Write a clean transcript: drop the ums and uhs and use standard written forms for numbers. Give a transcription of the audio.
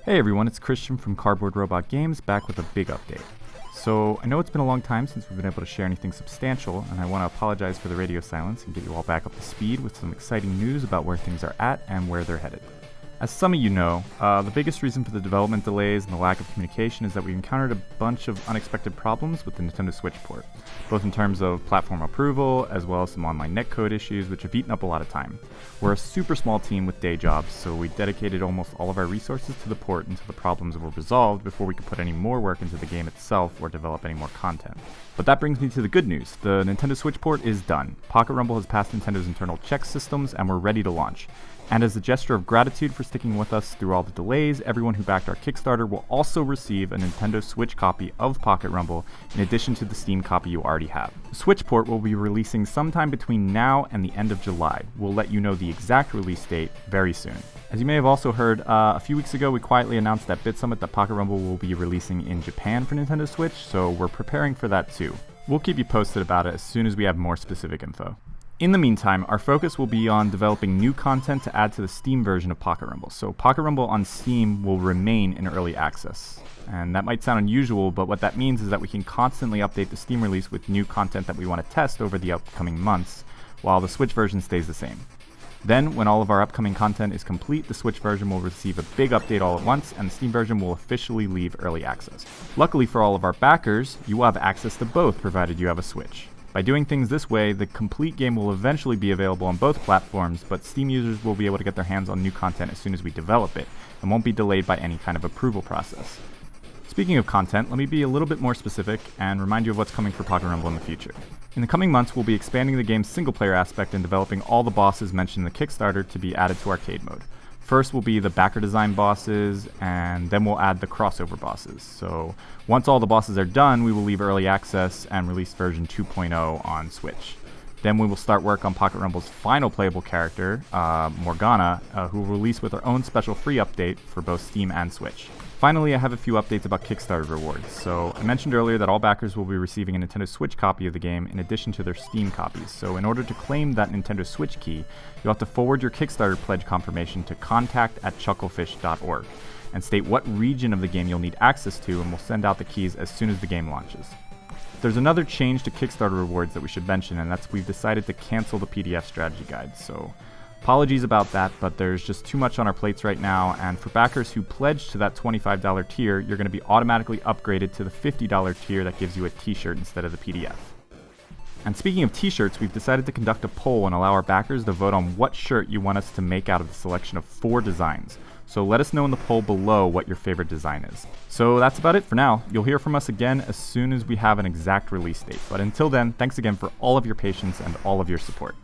Hey everyone, it's Christian from Cardboard Robot Games, back with a big update. So, I know it's been a long time since we've been able to share anything substantial, and I want to apologize for the radio silence and get you all back up to speed with some exciting news about where things are at and where they're headed. As some of you know, the biggest reason for the development delays and the lack of communication is that we encountered a bunch of unexpected problems with the Nintendo Switch port, both in terms of platform approval as well as some online netcode issues which have eaten up a lot of time. We're a super small team with day jobs, so we dedicated almost all of our resources to the port until the problems were resolved before we could put any more work into the game itself or develop any more content. But that brings me to the good news. The Nintendo Switch port is done. Pocket Rumble has passed Nintendo's internal check systems and we're ready to launch. And as a gesture of gratitude for sticking with us through all the delays, everyone who backed our Kickstarter will also receive a Nintendo Switch copy of Pocket Rumble in addition to the Steam copy you already have. The Switch port will be releasing sometime between now and the end of July. We'll let you know the exact release date very soon. As you may have also heard, a few weeks ago we quietly announced at BitSummit that Pocket Rumble will be releasing in Japan for Nintendo Switch, so we're preparing for that too. We'll keep you posted about it as soon as we have more specific info. In the meantime, our focus will be on developing new content to add to the Steam version of Pocket Rumble. So Pocket Rumble on Steam will remain in early access. And that might sound unusual, but what that means is that we can constantly update the Steam release with new content that we want to test over the upcoming months, while the Switch version stays the same. Then, when all of our upcoming content is complete, the Switch version will receive a big update all at once, and the Steam version will officially leave early access. Luckily for all of our backers, you will have access to both, provided you have a Switch. By doing things this way, the complete game will eventually be available on both platforms, but Steam users will be able to get their hands on new content as soon as we develop it, and won't be delayed by any kind of approval process. Speaking of content, let me be a little bit more specific and remind you of what's coming for Pocket Rumble in the future. In the coming months, we'll be expanding the game's single-player aspect and developing all the bosses mentioned in the Kickstarter to be added to arcade mode. First will be the backer design bosses, and then we'll add the crossover bosses. So once all the bosses are done, we will leave early access and release version 2.0 on Switch. Then we will start work on Pocket Rumble's final playable character, Morgana, who will release with her own special free update for both Steam and Switch. Finally, I have a few updates about Kickstarter rewards. So I mentioned earlier that all backers will be receiving a Nintendo Switch copy of the game in addition to their Steam copies. So in order to claim that Nintendo Switch key, you'll have to forward your Kickstarter pledge confirmation to contact@chucklefish.org and state what region of the game you'll need access to, and we'll send out the keys as soon as the game launches. There's another change to Kickstarter rewards that we should mention, and that's we've decided to cancel the PDF strategy guide. So apologies about that, but there's just too much on our plates right now, and for backers who pledge to that $25 tier, you're going to be automatically upgraded to the $50 tier that gives you a t-shirt instead of the PDF. And speaking of t-shirts, we've decided to conduct a poll and allow our backers to vote on what shirt you want us to make out of the selection of 4 designs. So let us know in the poll below what your favorite design is. So that's about it for now. You'll hear from us again as soon as we have an exact release date. But until then, thanks again for all of your patience and all of your support.